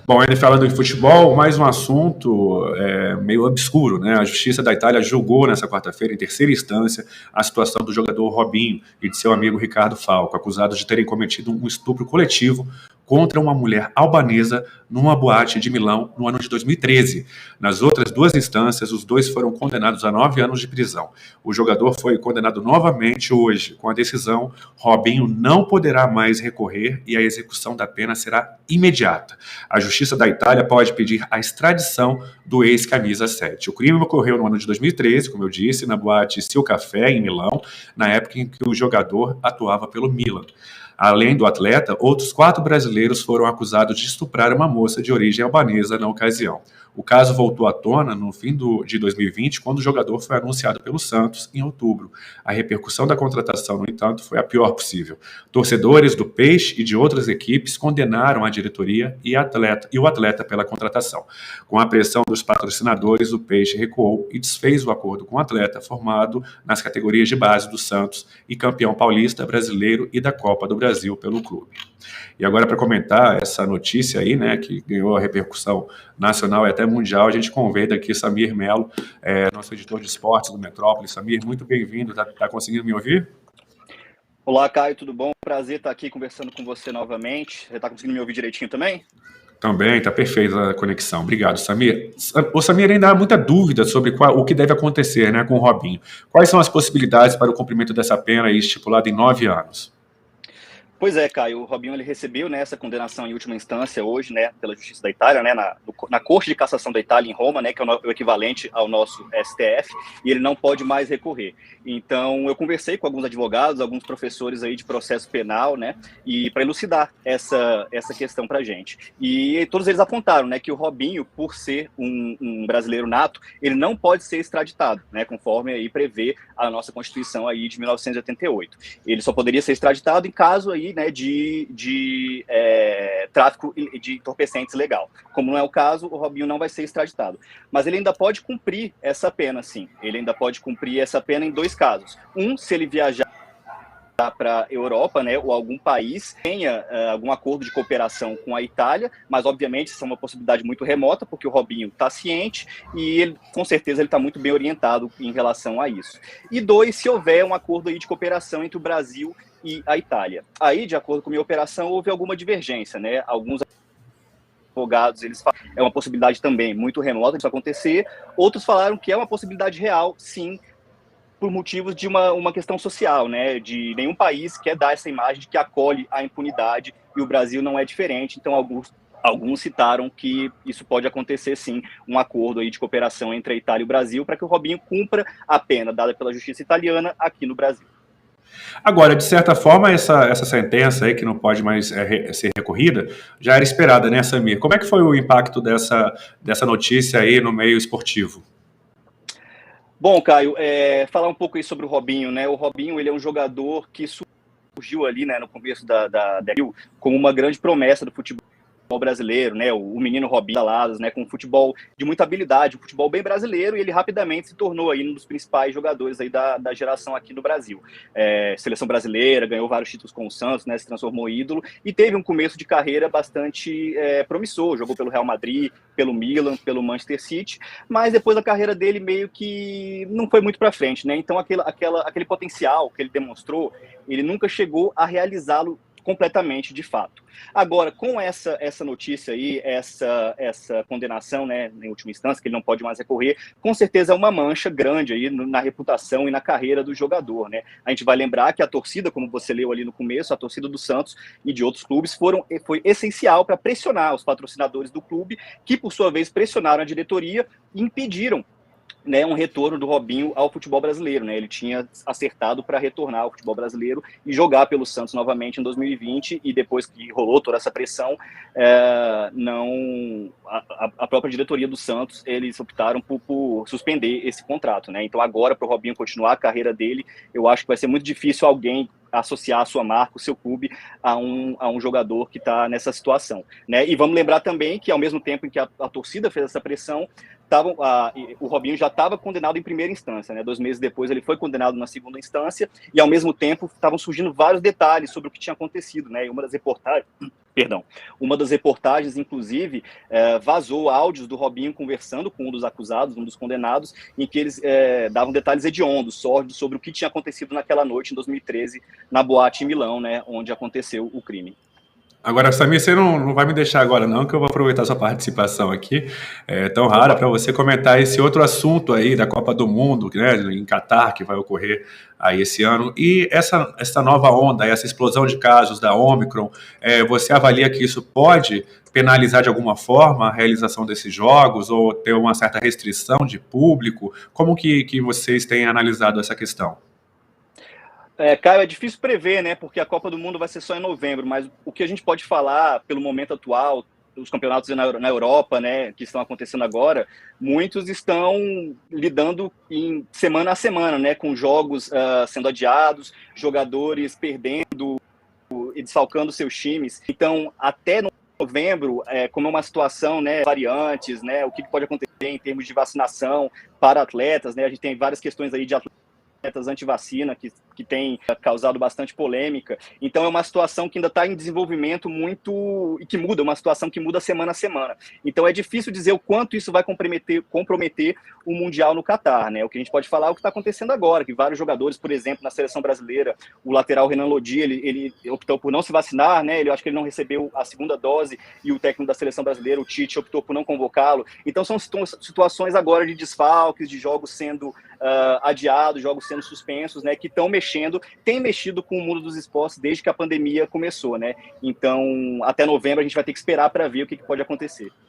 Bom, ele falando de futebol, mais um assunto meio obscuro, né? A Justiça da Itália julgou nessa quarta-feira, em terceira instância, a situação do jogador Robinho e de seu amigo Ricardo Falco, acusados de terem cometido um estupro coletivo contra uma mulher albanesa numa boate de Milão no ano de 2013. Nas outras duas instâncias, os dois foram condenados a 9 anos de prisão. O jogador foi condenado novamente hoje. Com a decisão, Robinho não poderá mais recorrer e a execução da pena será imediata. A Justiça da Itália pode pedir a extradição do ex-camisa 7. O crime ocorreu no ano de 2013, como eu disse, na boate Sil Café, em Milão, na época em que o jogador atuava pelo Milan. Além do atleta, outros 4 brasileiros foram acusados de estuprar uma moça de origem albanesa na ocasião. O caso voltou à tona no fim de 2020, quando o jogador foi anunciado pelo Santos em outubro. A repercussão da contratação, no entanto, foi a pior possível. Torcedores do Peixe e de outras equipes condenaram a diretoria e o atleta pela contratação. Com a pressão dos patrocinadores, o Peixe recuou e desfez o acordo com o atleta, formado nas categorias de base do Santos e campeão paulista, brasileiro e da Copa do Brasil pelo clube. E agora, para comentar essa notícia aí, né, que ganhou a repercussão nacional e até mundial, a gente convida aqui Samir Melo, nosso editor de esportes do Metrópole. Samir, muito bem-vindo. Tá conseguindo me ouvir? Olá, Caio, tudo bom? Prazer estar aqui conversando com você novamente. Você está conseguindo me ouvir direitinho também? Também, está perfeita a conexão. Obrigado, Samir. O Samir ainda há muita dúvida sobre o que deve acontecer, né, com o Robinho. Quais são as possibilidades para o cumprimento dessa pena aí, estipulada em 9 anos? Pois é, Caio, o Robinho ele recebeu, né, essa condenação em última instância hoje, né, pela Justiça da Itália, né, na Corte de Cassação da Itália em Roma, né, que é o equivalente ao nosso STF, e ele não pode mais recorrer. Então, eu conversei com alguns advogados, alguns professores aí de processo penal, né, e para elucidar essa questão para a gente. E todos eles apontaram, né, que o Robinho, por ser um brasileiro nato, ele não pode ser extraditado, né, conforme aí prevê a nossa Constituição aí de 1988. Ele só poderia ser extraditado em caso aí, né, de tráfico de entorpecentes legal. Como não é o caso, o Robinho não vai ser extraditado. Mas ele ainda pode cumprir essa pena, sim. Ele ainda pode cumprir essa pena em 2 casos. Se ele viajar para a Europa, né, ou algum país tenha algum acordo de cooperação com a Itália, mas obviamente isso é uma possibilidade muito remota, porque o Robinho está ciente e ele, com certeza ele está muito bem orientado em relação a isso. E 2, se houver um acordo aí de cooperação entre o Brasil e a Itália. Aí, de acordo com a minha operação, houve alguma divergência, né? Alguns advogados, eles falam que é uma possibilidade também muito remota disso acontecer, outros falaram que é uma possibilidade real, sim, por motivos de uma questão social, né? De nenhum país quer dar essa imagem de que acolhe a impunidade, e o Brasil não é diferente, então alguns citaram que isso pode acontecer sim, um acordo aí de cooperação entre a Itália e o Brasil para que o Robinho cumpra a pena dada pela justiça italiana aqui no Brasil. Agora, de certa forma, essa sentença aí, que não pode mais ser recorrida, já era esperada, né, Samir? Como é que foi o impacto dessa notícia aí no meio esportivo? Bom, Caio, falar um pouco aí sobre o Robinho, né? O Robinho, ele é um jogador que surgiu ali, né, no começo da como uma grande promessa do futebol brasileiro, né, o menino Robinho Saladas, né, com um futebol de muita habilidade, um futebol bem brasileiro, e ele rapidamente se tornou aí um dos principais jogadores aí da geração aqui no Brasil. Seleção brasileira, ganhou vários títulos com o Santos, né, se transformou em ídolo, e teve um começo de carreira bastante promissor, jogou pelo Real Madrid, pelo Milan, pelo Manchester City, mas depois a carreira dele meio que não foi muito para frente, né, então aquele potencial que ele demonstrou, ele nunca chegou a realizá-lo completamente, de fato. Agora, com essa notícia aí, essa condenação, né, em última instância, que ele não pode mais recorrer, com certeza é uma mancha grande aí na reputação e na carreira do jogador, né? A gente vai lembrar que a torcida, como você leu ali no começo, a torcida do Santos e de outros clubes foi essencial para pressionar os patrocinadores do clube, que por sua vez pressionaram a diretoria e impediram, né, um retorno do Robinho ao futebol brasileiro, né? Ele tinha acertado para retornar ao futebol brasileiro e jogar pelo Santos novamente em 2020, e depois que rolou toda essa pressão, a própria diretoria do Santos, eles optaram por suspender esse contrato, né? Então agora, para o Robinho continuar a carreira dele, eu acho que vai ser muito difícil alguém associar a sua marca, o seu clube, a um jogador que está nessa situação, né? E vamos lembrar também que, ao mesmo tempo em que a torcida fez essa pressão, o Robinho já estava condenado em primeira instância, né? 2 meses depois ele foi condenado na segunda instância, e ao mesmo tempo estavam surgindo vários detalhes sobre o que tinha acontecido, né? E uma das reportagens Perdão. Uma das reportagens, inclusive, vazou áudios do Robinho conversando com um dos acusados, um dos condenados, em que eles davam detalhes hediondos, sórdidos, sobre o que tinha acontecido naquela noite, em 2013, na boate em Milão, né, onde aconteceu o crime. Agora, Samir, você não vai me deixar agora não, que eu vou aproveitar sua participação aqui, tão rara, para você comentar esse outro assunto aí da Copa do Mundo, né, em Catar, que vai ocorrer aí esse ano, e essa nova onda, essa explosão de casos da Omicron, você avalia que isso pode penalizar de alguma forma a realização desses jogos, ou ter uma certa restrição de público? Como que vocês têm analisado essa questão? Caio, é difícil prever, né? Porque a Copa do Mundo vai ser só em novembro, mas o que a gente pode falar pelo momento atual, os campeonatos na Europa, né, que estão acontecendo agora, muitos estão lidando em semana a semana, né, com jogos sendo adiados, jogadores perdendo e desfalcando seus times. Então, até novembro, como é uma situação, né, variantes, né, o que pode acontecer em termos de vacinação para atletas, né, a gente tem várias questões aí de atletas anti-vacina, que tem causado bastante polêmica. Então é uma situação que ainda está em desenvolvimento muito, e que muda, uma situação que muda semana a semana. Então é difícil dizer o quanto isso vai comprometer o Mundial no Catar, né? O que a gente pode falar é o que está acontecendo agora, que vários jogadores, por exemplo, na seleção brasileira, o lateral Renan Lodi, ele optou por não se vacinar, né? Eu acho que ele não recebeu a segunda dose, e o técnico da seleção brasileira, o Tite, optou por não convocá-lo. Então são situações agora de desfalques, de jogos sendo adiados, jogos sendo suspensos, né, que tem mexido com o mundo dos esportes desde que a pandemia começou, né? Então, até novembro a gente vai ter que esperar para ver o que pode acontecer.